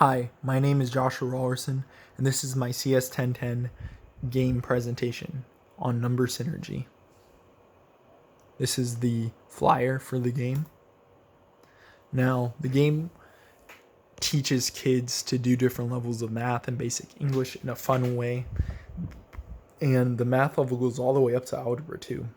Hi, my name is Joshua Rawlerson, and this is my CS 1010 game presentation on number synergy. This is the flyer for the game. Now, the game teaches kids to do different levels of math and basic English in a fun way, and the math level goes all the way up to Algebra 2.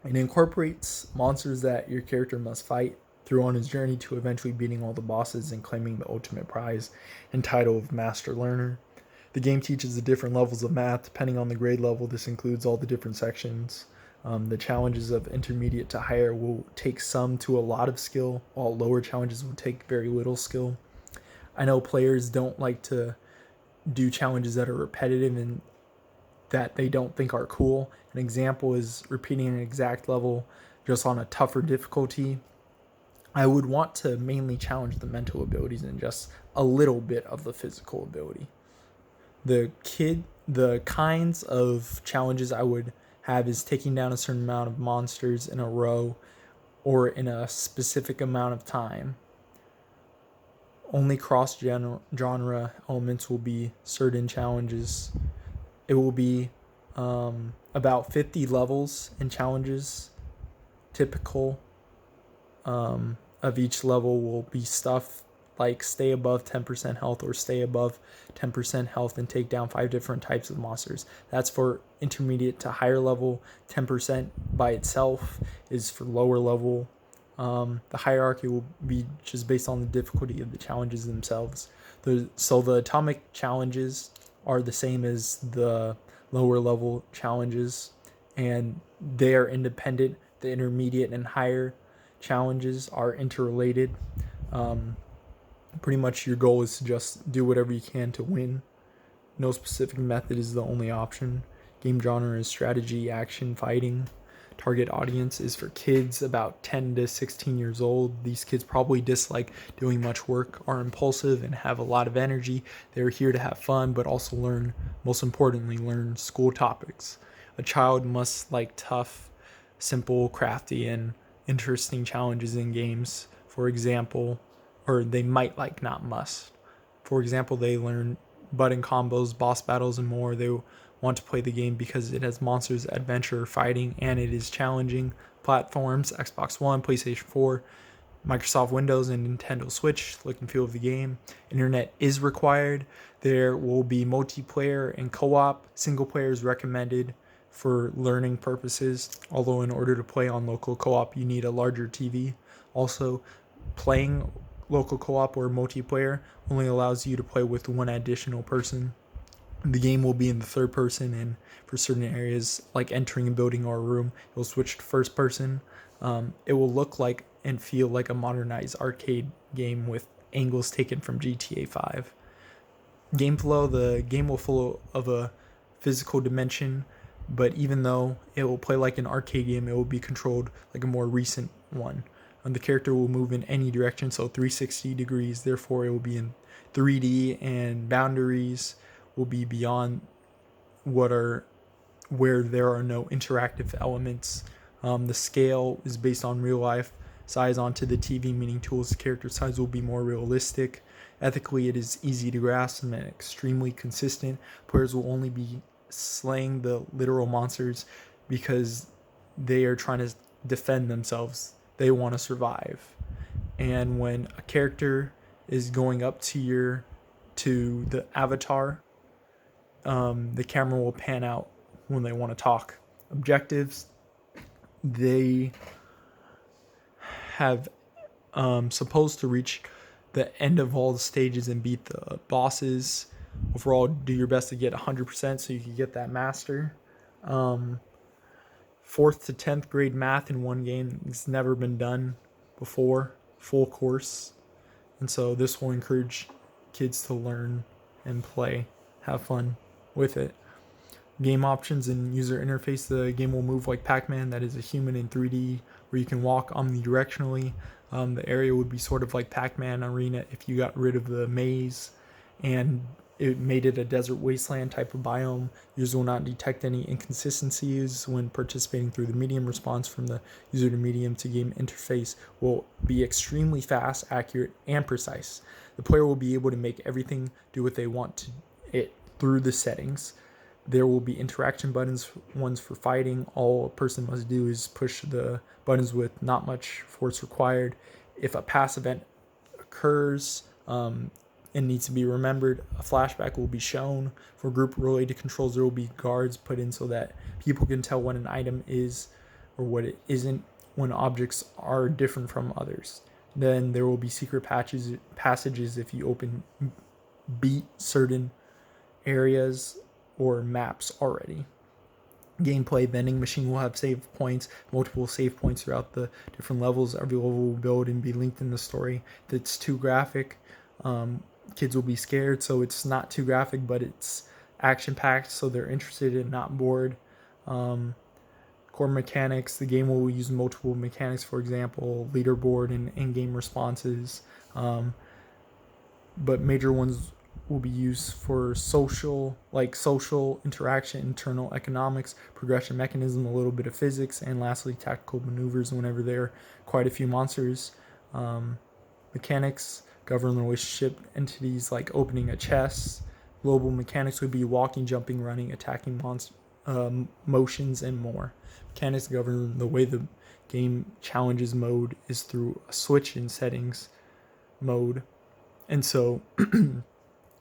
It incorporates monsters that your character must fight through on his journey to eventually beating all the bosses and claiming the ultimate prize and title of Master Learner. The game teaches the different levels of math depending on the grade level. This includes all the different sections. The challenges of intermediate to higher will take some to a lot of skill, while lower challenges will take very little skill. I know players don't like to do challenges that are repetitive and that they don't think are cool. An example is repeating an exact level just on a tougher difficulty. I would want to mainly challenge the mental abilities and just a little bit of the physical ability. The kinds of challenges I would have is taking down a certain amount of monsters in a row or in a specific amount of time. Only cross-genre elements will be certain challenges. It will be about 50 levels and challenges. Typical of each level will be stuff like stay above 10% health or stay above 10% health and take down 5 different types of monsters. That's for intermediate to higher level. 10% by itself is for lower level. The hierarchy will be just based on the difficulty of the challenges themselves. So the atomic challenges are the same as the lower level challenges, and they are independent. The intermediate and higher challenges are interrelated. Pretty much your goal is to just do whatever you can to win. No specific method is the only option. Game genre is strategy, action, fighting. Target audience is for kids about 10 to 16 years old. These kids probably dislike doing much work, are impulsive, and have a lot of energy. They're here to have fun, but also learn, most importantly, learn school topics. A child must like tough, simple, crafty, and interesting challenges in games. For example, or they might like, not must. For example, they learn button combos, boss battles, and more. They want to play the game because it has monsters, adventure, fighting, and it is challenging. Platforms: Xbox One, PlayStation 4, Microsoft Windows, and Nintendo Switch. Look and feel of the game. Internet is required. There will be multiplayer and co-op. Single player is recommended for learning purposes, although in order to play on local co-op you need a larger TV. Also, playing local co-op or multiplayer only allows you to play with one additional person. The game will be in the third person, and for certain areas like entering a building or a room, it will switch to first person. It will look like and feel like a modernized arcade game with angles taken from GTA 5. Game flow: the game will follow of a physical dimension, but even though it will play like an arcade game, it will be controlled like a more recent one. And the character will move in any direction, so 360 degrees, therefore it will be in 3D, and boundaries will be beyond where there are no interactive elements. The scale is based on real life size onto the TV, meaning tools character size will be more realistic. Ethically, it is easy to grasp and extremely consistent. Players will only be slaying the literal monsters because they are trying to defend themselves. They want to survive. And when a character is going up to the avatar, the camera will pan out when they want to talk. Objectives: they have supposed to reach the end of all the stages and beat the bosses. Overall, do your best to get 100% so you can get that master. 4th to 10th grade math in one game. It's never been done before, full course. And so this will encourage kids to learn and play, have fun with it. Game options and user interface: the game will move like Pac-Man, that is a human in 3D, where you can walk omnidirectionally. The area would be sort of like Pac-Man Arena if you got rid of the maze, and it made it a desert wasteland type of biome. Users will not detect any inconsistencies when participating through the medium. Response from the user to medium to game interface will be extremely fast, accurate, and precise. The player will be able to make everything do what they want to it through the settings. There will be interaction buttons, ones for fighting. All a person must do is push the buttons with not much force required. If a pass event occurs, and needs to be remembered, a flashback will be shown. For group related controls, there will be guards put in so that people can tell what an item is or what it isn't when objects are different from others. Then there will be secret passages if you beat certain areas or maps already. Gameplay: vending machine will have save points, multiple save points throughout the different levels. Every level will build and be linked in the story. If it's too graphic, kids will be scared, so it's not too graphic, but it's action packed, so they're interested and not bored. Core mechanics: the game will use multiple mechanics, for example, leaderboard and in-game responses, but major ones will be used for social interaction, internal economics, progression mechanism, a little bit of physics, and lastly tactical maneuvers whenever there are quite a few monsters. Mechanics govern the relationship entities like opening a chest. Global mechanics would be walking, jumping, running, attacking motions, and more. Mechanics govern the way the game challenges mode is through a switch in settings mode. And so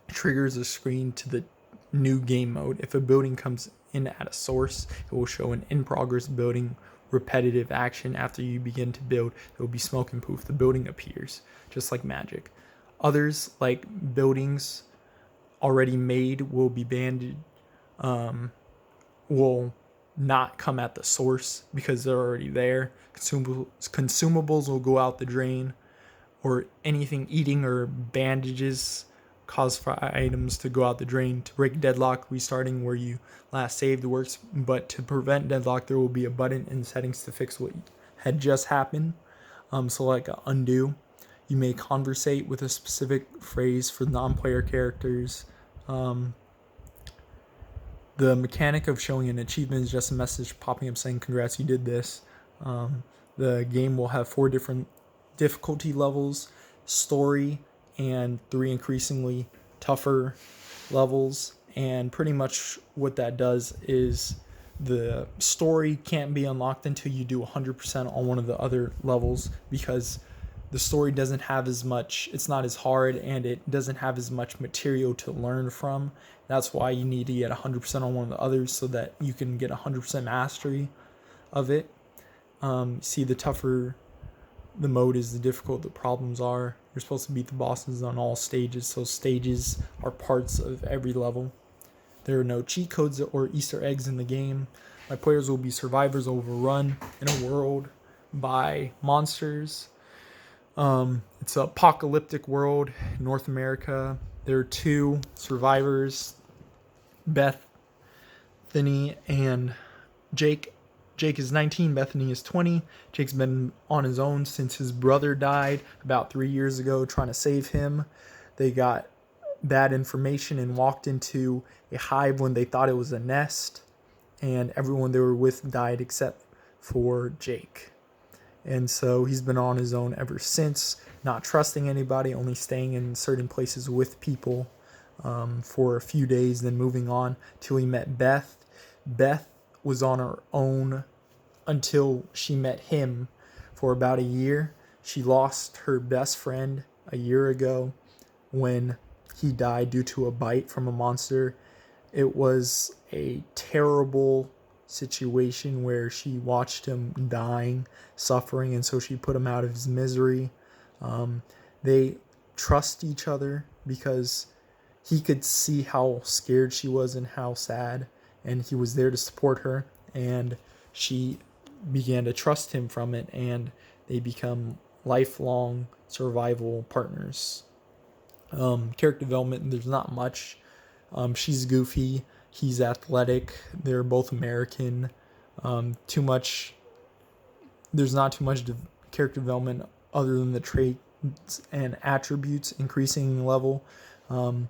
triggers a screen to the new game mode. If a building comes in at a source, it will show an in-progress building repetitive action. After you begin to build, there will be smoke and poof. The building appears, just like magic. Others, like buildings already made, will be banned, will not come at the source because they're already there. Consumables will go out the drain, or anything eating or bandages cause for items to go out the drain. To break deadlock, restarting where you last saved works, but to prevent deadlock, there will be a button in settings to fix what had just happened. So like a undo. You may conversate with a specific phrase for non-player characters. The mechanic of showing an achievement is just a message popping up saying, congrats, you did this. The game will have 4 different difficulty levels, story, and 3 increasingly tougher levels. And pretty much what that does is the story can't be unlocked until you do 100% on one of the other levels, because the story doesn't have as much, it's not as hard, and it doesn't have as much material to learn from. That's why you need to get 100% on one of the others, so that you can get 100% mastery of it. See, the tougher the mode is, the difficult the problems are. You're supposed to beat the bosses on all stages, so stages are parts of every level. There are no cheat codes or Easter eggs in the game. My players will be survivors overrun in a world by monsters. It's an apocalyptic world in North America. There are 2 survivors, Bethany and Jake. Jake is 19, Bethany is 20. Jake's been on his own since his brother died about 3 years ago, trying to save him. They got bad information and walked into a hive when they thought it was a nest, and everyone they were with died except for Jake. And so he's been on his own ever since, not trusting anybody, only staying in certain places with people for a few days, then moving on till he met Beth. Beth was on her own until she met him for about a year. She lost her best friend a year ago when he died due to a bite from a monster. It was a terrible situation where she watched him dying, suffering, and so she put him out of his misery. They trust each other because he could see how scared she was and how sad, and he was there to support her, and she began to trust him from it, and they become lifelong survival partners. Character development, there's not much. She's goofy, he's athletic, they're both American. There's not too much character development other than the traits and attributes increasing in level. The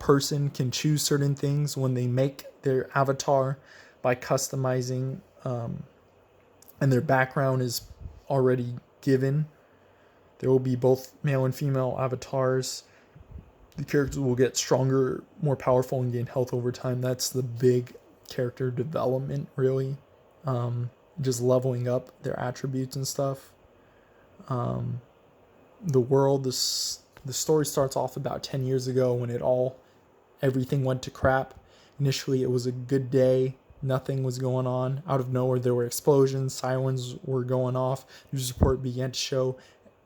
person can choose certain things when they make their avatar by customizing, and their background is already given. There will be both male and female avatars. The characters will get stronger, more powerful, and gain health over time. That's the big character development, really. Just leveling up their attributes and stuff. The world, the story starts off about 10 years ago when everything went to crap. Initially, it was a good day. Nothing was going on. Out of nowhere, there were explosions. Sirens were going off. News report began to show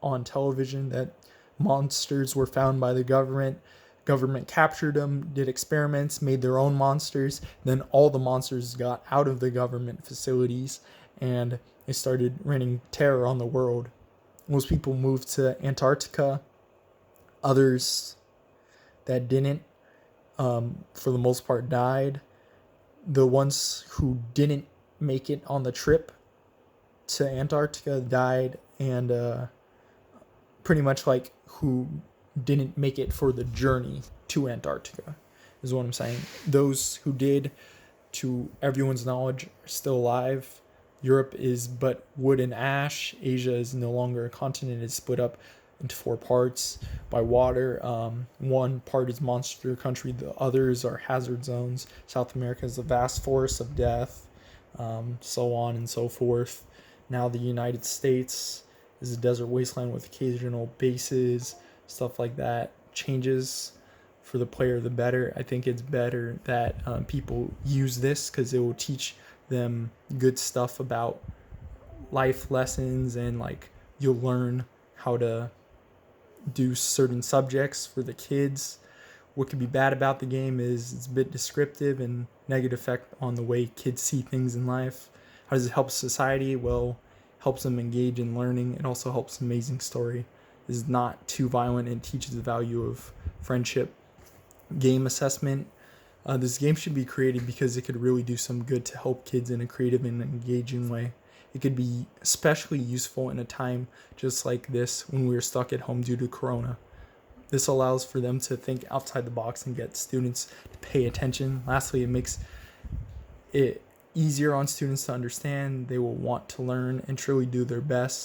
on television that monsters were found by the government. Government captured them, did experiments, made their own monsters. Then all the monsters got out of the government facilities, and they started raining terror on the world. Most people moved to Antarctica. Others that didn't, for the most part, died. The ones who didn't make it on the trip to Antarctica died, and pretty much like who didn't make it for the journey to Antarctica is what I'm saying. Those who did, to everyone's knowledge, are still alive. Europe is but wood and ash. Asia is no longer a continent. It's split up into 4 parts by water. One part is monster country. The others are hazard zones. South America is a vast forest of death, so on and so forth. Now the United States is a desert wasteland with occasional bases, stuff like that. Changes for the player, the better. I think it's better that people use this because it will teach them good stuff about life lessons, and like you'll learn how to do certain subjects for the kids. What could be bad about the game is it's a bit descriptive and negative effect on the way kids see things in life. How does it help society? Well, helps them engage in learning. It also helps amazing story. It is not too violent and teaches the value of friendship. Game assessment. This game should be created because it could really do some good to help kids in a creative and engaging way. It could be especially useful in a time just like this when we are stuck at home due to Corona. This allows for them to think outside the box and get students to pay attention. Lastly, it makes it easier on students to understand. They will want to learn and truly do their best.